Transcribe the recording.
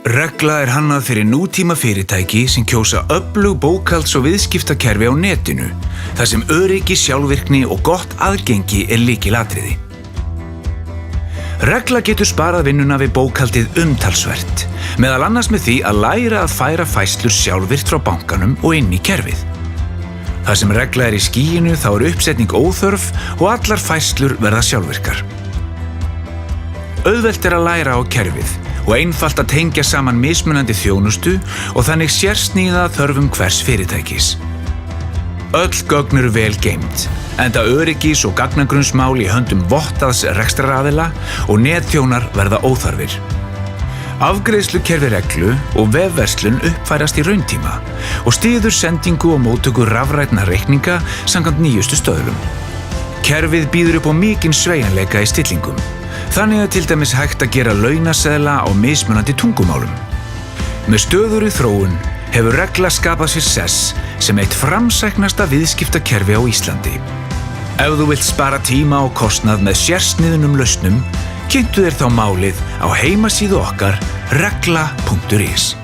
Regla hannað fyrir nútíma fyrirtæki sem kjósa öflug bókhalds- og viðskiptakerfi á netinu, þar sem öryggi, sjálfvirkni og gott aðgengi lykilatriði. Regla getur sparað vinnuna við bókhaldið umtalsvert, meðal annars með því að læra að færa færslur sjálfvirkt frá bankanum og inn í kerfið. Þar sem Regla í skýinu þá uppsetning óþörf og allar færslur verða sjálfvirkar. Auðvelt að læra á kerfið og einfalt að tengja saman mismunandi þjónustu og þannig sérsníða þörfum hvers fyrirtækis. Öll gögn eru vel geymd, enda öryggis- og gagnagrunnsmál í höndum vottaðs rekstraraðila og netþjónar verða óþarfir. Afgreiðslukerfi Reglu og vefverslun uppfærast í rauntíma og styður sendingu og móttöku rafrænna reikninga samkvæmt nýjustu stöðlum. Kerfið býður upp á mikinn sveigjanleika í stillingum, þannig að til dæmis hægt að gera launaseðla á mismunandi tungumálum. Með stöðugri þróun hefur Regla skapað sér sess sem eitt framsæknasta viðskiptakerfi á Íslandi. Ef þú vilt spara tíma og kostnað með sérsniðnum lausnum, kynntu þér þá málið á heimasíðu okkar regla.is.